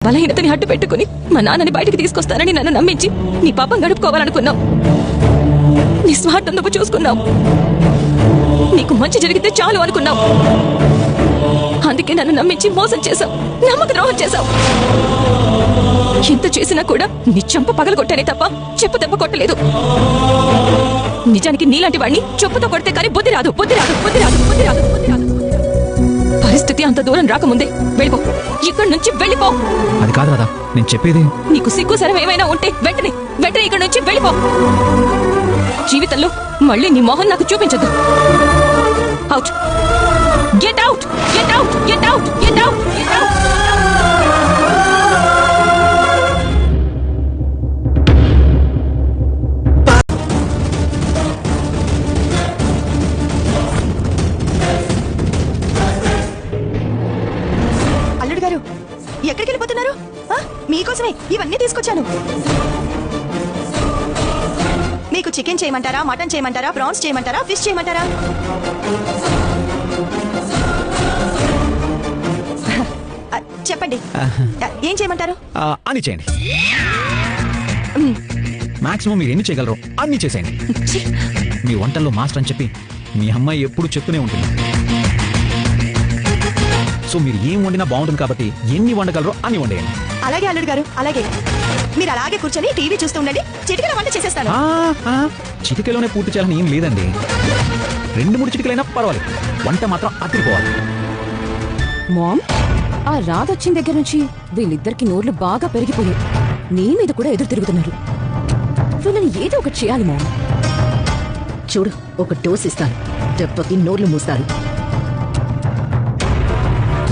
బలహీనతని అడ్డు పెట్టుకుని మా నాన్నని బయటికి తీసుకొస్తానని నన్ను నమ్మించి నీ పాపం గడుపుకోవాలనుకున్నావు. నీ స్వార్థం నువ్వు చూసుకున్నావు. నీకు మంచి జరిగితే చాలు అనుకున్నావు. అందుకే నన్ను నమ్మించి మోసం చేశావు, నమ్మక ద్రోహం చేశావు. ఎంత చేసినా కూడా నీ చెంప పగలగొట్టానే తప్ప చెప్పు దెబ్బ కొట్టలేదు. నిజానికి నీలాంటి వాడిని చెప్పుతో కొడితే కానీ బుద్ధి రాదు, బుద్ధి రాదు, బుద్ధి రాదు, బుద్ధి రాదు, బుద్ధి రాదు. పరిస్థితి అంత దూరం రాకముందే వెళ్ళిపో, ఇక్కడి నుంచి వెళ్ళిపో. అది కాదు రాదా, నేను చెప్పేది. నీకు సిగ్గు సరం ఏమైనా ఉంటే వెంటనే వెంటనే ఇక్కడి నుంచి వెళ్ళిపో. జీవితంలో మళ్ళీ నీ మొహం నాకు చూపించద్దు. Out, get out, get out, get out, get out, get out. అల్లుడు గారు, ఎక్కడికి వెళ్ళిపోతున్నారు? మీకోసమే ఇవన్నీ తీసుకొచ్చాను. మీకు చికెన్ చేయమంటారా, మటన్ చేయమంటారా, ప్రాన్స్ చేయమంటారా, ఫిష్ చేయమంటారా? చెప్పండి, ఏం చేయమంటారు? అన్ని చేయండి. మాక్సిమం మీరు ఎన్ని చేయగలరు అన్ని చేసేయండి. మీ వంటల్లో మాస్టర్ అని చెప్పి మీ అమ్మాయి ఎప్పుడు చెప్తూనే ఉంటుంది. సో మీరు ఏం వండినా బాగుంటుంది కాబట్టి ఎన్ని వండగలరో అన్ని వండేయండి. అలాగే అల్లుడు గారు, అలాగే. మీరు అలాగే కూర్చొని టీవీ చూస్తూ ఉండండి, చిటికలో వంట చేసేస్తాను. చిటికలోనే పూర్తి చేయాలని ఏం లేదండి. 2-3 చిటికలైనా పర్వాలేదు, వంట మాత్రం అతిరిపోవాలి. మామ్, ఆ రాధొచ్చిన దగ్గర నుంచి వీళ్ళిద్దరికి నోర్లు బాగా పెరిగిపోయాయి. నీ మీద కూడా ఎదురు తిరుగుతున్నారు. వీళ్ళని ఏదో ఒకటి చేయాలి మామ్. చూడు, ఒక డోస్ ఇస్తాను, దెబ్బకి నోర్లు మూస్తారు.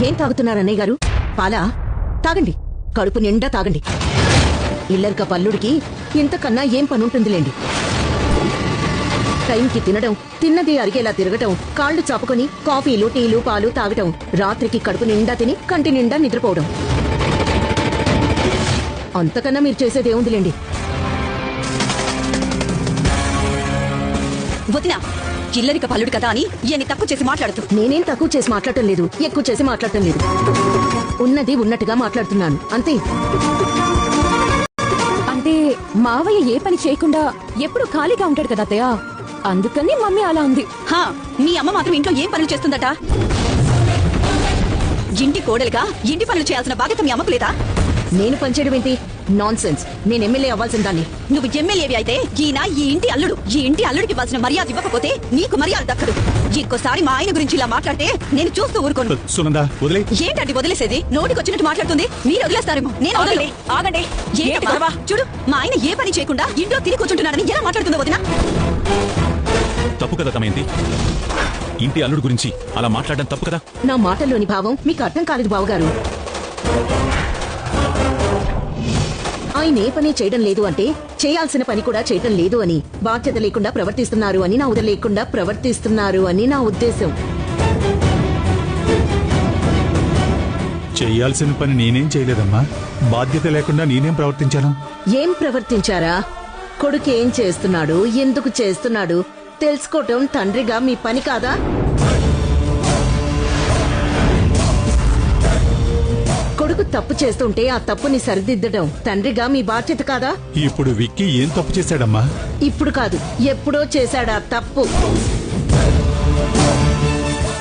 ఏం తాగుతున్నారు అన్నయ్య గారు? పాలా? తాగండి, కడుపు నిండా తాగండి. ఇల్లరిక పల్లుడికి ఇంతకన్నా ఏం పనుంటుందిలేండి. టైంకి తినడం, తిన్నది అరిగేలా తిరగటం, కాళ్లు చాపుకొని కాఫీలు, టీలు, పాలు తాగటం, రాత్రికి కడుపు నిండా తిని కంటి నిండా నిద్రపోవడం. అంతకన్నా మీరు చేసేదేముందిలేండి. వదినా, ఇల్లరిక పల్లుడు కదా అని ఏని తక్కువ చేసి మాట్లాడుతూ. నేనేం తక్కువ చేసి మాట్లాడటం లేదు, ఎక్కువ చేసి మాట్లాడటం లేదు. ఉన్నది ఉన్నట్టుగా మాట్లాడుతున్నాను, అంతే. అంటే మావయ్య ఏ పని చేయకుండా ఎప్పుడు ఖాళీగా ఉంటాడు కదా అత్తయ్య, అందుకని మమ్మీ అలా ఉంది. మీ అమ్మ మాత్రం ఇంట్లో ఏం పనులు చేస్తుందట? ఇంటి కోడలుగా ఇంటి పనులు చేయాల్సిన బాధ్యత మీ అమ్మకు లేదా? నేను పనిచేయడం ఏంటి? Non sense. నేను ఎమ్మెల్యే అవ్వాల్సిన దాన్ని. నువ్వు ఎమ్మెల్యేవి అయితే ఈయన ఈ ఇంటి అల్లుడు. ఈ ఇంటి అల్లుడికి ఇవ్వాల్సిన మర్యాద ఇవ్వకపోతే నీకు మర్యాద దక్కదు. ఇంకోసారి మా ఆయన గురించి ఇలా మాట్లాడితే నేను చూస్తూ ఊరుకోను. సునందా, వదిలే. ఏంటండి వదిలేసేది? నోటికొచ్చినట్టు మాట్లాడుతుంది. మీరు వదిలేస్తారేమో, నేను వదలే. ఆగండి. చూడు, మా ఆయన ఏ పని చేయకుండా ఇంట్లో తిని కూర్చుంటున్నాడని ఎలా మాట్లాడుతుందో వదినా. తప్పు కదా తమేంటి? ఇంటి అల్లుడు గురించి అలా మాట్లాడడం తప్పు కదా? నా మాటల్లోని భావం మీకు అర్థం కాలేదు బావగారు. ఆయన ఏ పని చేయడం లేదు అంటే చేయాల్సిన పని కూడా చేయటం లేదు అని, బాధ్యత లేకుండా ప్రవర్తిస్తున్నారు అని, నా లేకుండా ప్రవర్తిస్తున్నారు అని నా ఉద్దేశం. చేయాల్సిన పని నేనేం చేయలేదమ్మా. బాధ్యత లేకుండా నేనేం ప్రవర్తించాను? ఏం ప్రవర్తించారా? కొడుకు ఏం చేస్తున్నాడు, ఎందుకు చేస్తున్నాడు తెలుసుకోవటం తండ్రిగా మీ పని కాదా? కొడుకు తప్పు చేస్తుంటే ఆ తప్పుని సరిదిద్దడం తండ్రిగా మీ బాధ్యత కాదా? ఇప్పుడు విక్కీ ఏం తప్పు చేశాడమ్మా? ఇప్పుడు కాదు, ఎప్పుడో చేశాడా తప్పు.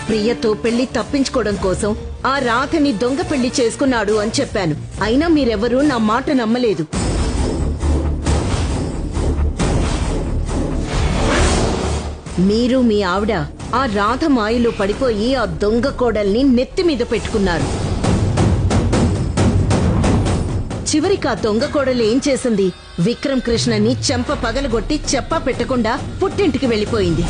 ప్రియతో పెళ్లి తప్పించుకోవడం కోసం ఆ రాధని దొంగ పెళ్లి చేసుకున్నాడు అని చెప్పాను. అయినా మీరెవరూ నా మాట నమ్మలేదు. మీరు మీ ఆవిడ ఆ రాధ మాయలో పడిపోయి ఆ దొంగ కోడల్ని నెత్తి మీద పెట్టుకున్నారు. చివరికి ఆ దొంగ కోడలు ఏం చేసింది? విక్రమ్ కృష్ణని చెంప పగలగొట్టి చెప్పా పెట్టకుండా పుట్టింటికి వెళ్లిపోయింది.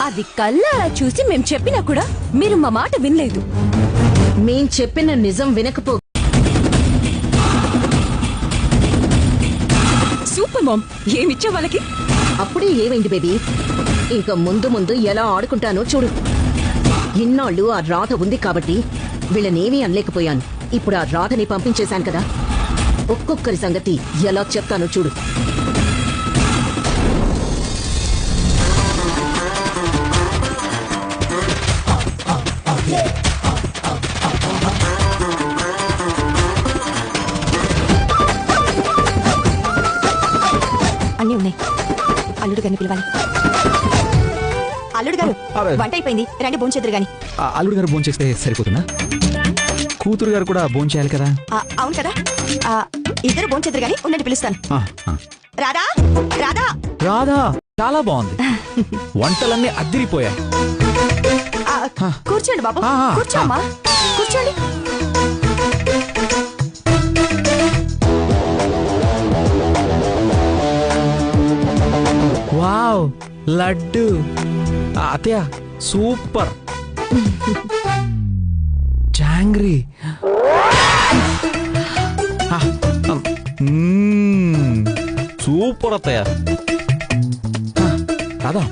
అది కళ్ళారా చూసి మేం చెప్పినా కూడా మీరు మా మాట వినలేదు. మేం చెప్పిన నిజం వినకపో. సూపర్ మామ్, ఏమిచ్చా వాళ్ళకి? అప్పుడే ఏమైంది బేబీ? ఇక ముందు ముందు ఎలా ఆడుకుంటానో చూడు. ఇన్నాళ్ళు ఆ రాధ ఉంది కాబట్టి వీళ్ళనేమీ అనలేకపోయాను. ఇప్పుడు ఆ రాధని పంపించేశాను కదా, ఒక్కొక్కరి సంగతి ఎలా చెప్తానో చూడు. అన్నీ ఉన్నాయి. అల్లుడు గారిని పిలవాలి. అల్లుడు గారు వంట అయిపోయింది, రండి భోంచేద్దరు గాని. అల్లుడు గారు భోంచేస్తే సరిపోతుందా? కూతురు గారు కూడా భోంచేయాలి కదా. అవును కదా, ఇద్దరు భోంచేద్దరు గాని, ఉండండి పిలుస్తాను. రాధా రాధా రాధా చాలా బాగుంది. వంటలన్నీ అద్దిరిపోయాయి. కూర్చోండి బాబు, కూర్చోమ్మా, కూర్చోండి. వావ్, లడ్డు. అత్తయ్య సూపర్. జాంగ్రీ. సూపర్ అత్తయ్య. రాధా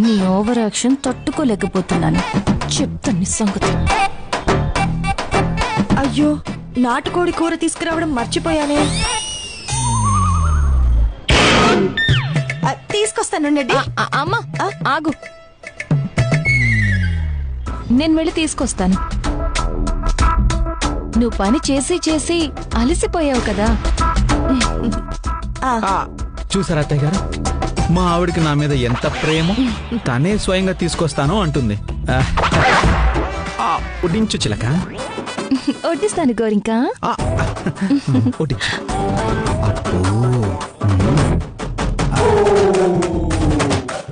నీ ఓవర్ యాక్షన్ తట్టుకోలేకపోతున్నాను. చెప్తాను నీ సంగతి. అయ్యో, నాటుకోడి కూర తీసుకురావడం మర్చిపోయానే. తీసుకొస్తానుండండి. అమ్మా ఆగు, నేను వెళ్ళి తీసుకొస్తాను. నువ్వు పని చేసి చేసి అలసిపోయావు కదా. చూసారా అత్తయ్య గారు, మా ఆవిడకి నా మీద ఎంత ప్రేమ. తనే స్వయంగా తీసుకొస్తాను అంటుంది. వడ్డించు చిలక. వడ్డిస్తాను గోరింకా. వడ్డించు.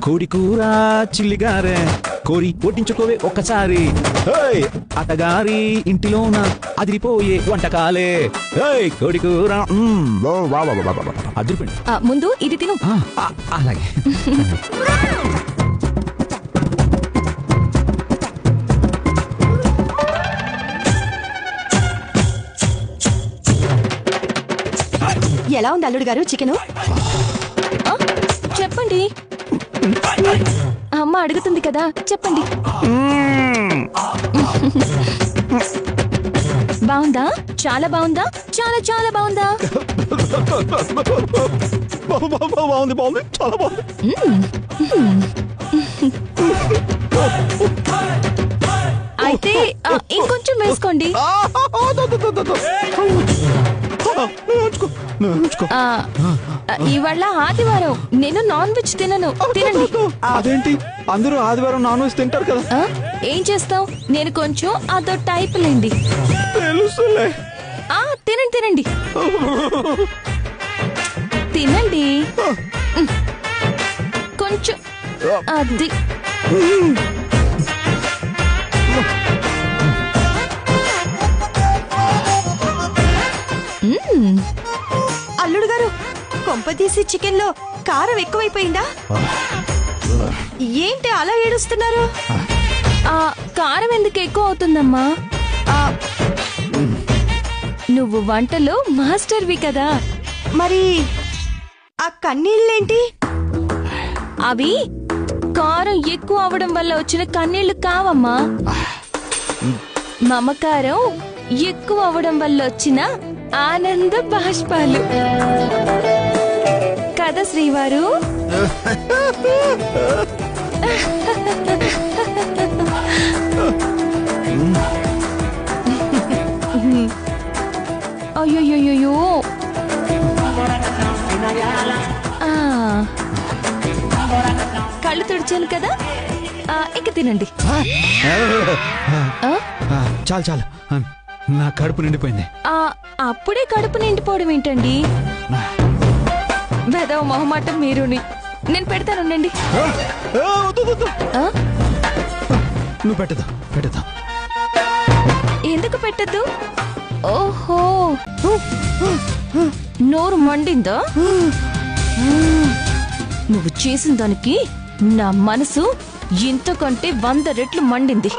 కోడి కూర చిల్లిగారే కోరి వడ్డించుకోవే ఒక్కసారి. అతగారి ఇంటిలోన అదిరిపోయే వంటకాలే. కోడి కూర అదిరిపోయింది. ముందు ఇది తిను. అలాగే. ఎలా ఉంది అల్లుడు గారు చికెను? చెప్పండి, అమ్మ అడుగుతుంది కదా, చెప్పండి. బాగుందా? చాలా బాగుందా? చాలా చాలా బాగుందా? బాగుంది బాగుంది, చాలా బాగుంది. అయితే ఇంకొంచెం వేసుకోండి. ఇవాళ ఆదివారం, నేను నాన్ వెజ్ తినను. తినండి. అదేంటి, అందరూ ఆదివారం నాన్ వెజ్ తింటారు కదా. ఏం చేస్తావు, నేను కొంచెం అదో టైప్ లేండి. తెలుసులే. తినండి తినండి తినండి. కొంచెం అది. అల్లుడు గారు, కొంపదీసి చికెన్ లో కారం ఎక్కువైపోయిందా? ఏంటి అలా ఏడుస్తున్నారు? కారం ఎందుకు ఎక్కువ అవుతుందమ్మా? నువ్వు వంటలో మాస్టర్వి కదా. మరి ఆ కన్నీళ్ళేంటి? అవి కారం ఎక్కువ అవడం వల్ల వచ్చిన కన్నీళ్లు కావమ్మా. మమకారం ఎక్కువ అవడం వల్ల వచ్చిన ఆనంద బాష్పాలు కదా శ్రీవారు. అయ్యోయ్యో, కళ్ళు తుడిచాను కదా, ఇక తినండి. చాలు చాలు, నా కడుపు నిండిపోయింది. అప్పుడే కడుపు నిండిపోవడం ఏంటండి? వెదవ మొహమాటం మీరుని. నేను పెడతానుండండి. నువ్వు పెట్టదు పెట్టదు. ఎందుకు పెట్టద్దు? ఓహో, నోరు మండిందా? నువ్వు చేసిన దానికి నా మనసు ఇంతకంటే 100 రెట్లు మండింది.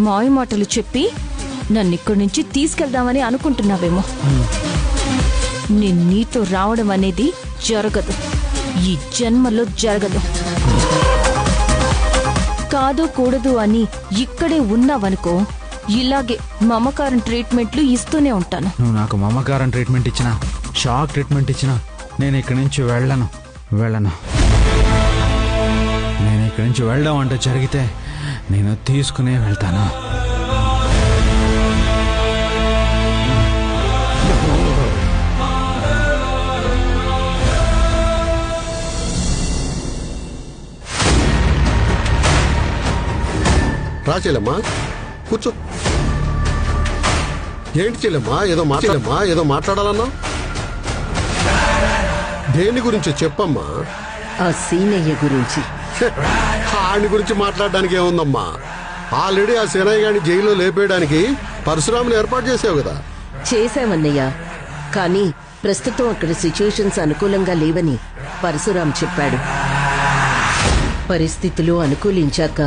మాయమాటలు చెప్పి నన్ను ఇక్కడి నుంచి తీసుకెళ్దామని అనుకుంటున్నావేమో. నేను నీతో రావడం అనేది జరగదు. ఈ జన్మలో జరగదు. కాదు కూడదు అని ఇక్కడే ఉన్నావనుకో, ఇలాగే మమకారం ట్రీట్మెంట్లు ఇస్తూనే ఉంటాను. నువ్వు నాకు మమకారం ట్రీట్మెంట్ ఇచ్చినా, షాక్ ట్రీట్మెంట్ ఇచ్చినా నేను ఇక్కడి నుంచి వెళ్ళను. నేను ఇక్కడి నుంచి వెళ్ళడం అంటే జరిగితే నేను తీసుకునే వెళ్తాను. రా చెల్లెమ్మా, కూర్చో. ఏంటి చెల్లెమ్మా, ఏదో మాట్లాడాలన్నా? దేని గురించి చెప్పమ్మా. ఆ సీనయ్య గురించి. ఆయన గురించి మాట్లాడడానికి ఏముందమ్మా? ఆల్రెడీ ఆ సేనయ్య గారిని జైల్లో లేపేయడానికి పరశురాముని ఏర్పాటు చేసావు కదా. చేశామన్నయ్య, కానీ ప్రస్తుతం అక్కడ సిచ్యుయేషన్స్ అనుకూలంగా లేవని పరశురాం చెప్పాడు. పరిస్థితులు అనుకూలించాక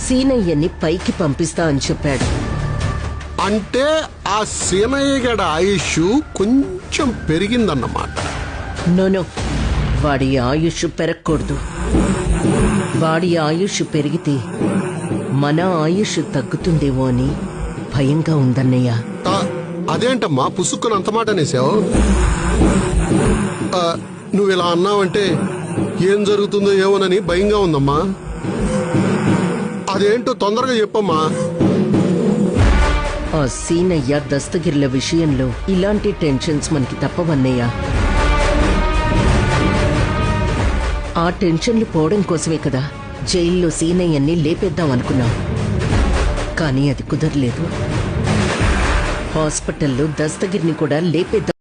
సీనయ్యని పైకి పంపిస్తా అని చెప్పాడు. అంటే ఆ సేనయ్య గడ ఆయుష్ కొంచెం పెరిగిందన్నమాట. నోనో, వాడి ఆయుష్ పెరగకూడదు. వాడి ఆయుష్ పెరిగితే మన ఆయుష్ తగ్గుతుందేమో అని భయంగా ఉందన్నయ్య. అదేంటమ్మా పుసుక్కుని అంత మాట అనేసావు? నువ్వు ఇలా అన్నావంటే ఏం జరుగుతుందో ఏమోనని భయంగా ఉందమ్మా. అదేంటో తొందరగా చెప్పమ్మా. ఆ సీనయ్య దస్తగిరిల విషయంలో ఇలాంటి టెన్షన్స్ మనకి తప్పవన్నయ్య. ఆ టెన్షన్లు పోవడం కోసమే కదా జైల్లో సీనయ్యని లేపేద్దాం అనుకున్నాం. కానీ అది కుదరలేదు. హాస్పిటల్లో దస్తగిరిని కూడా లేపేద్దాం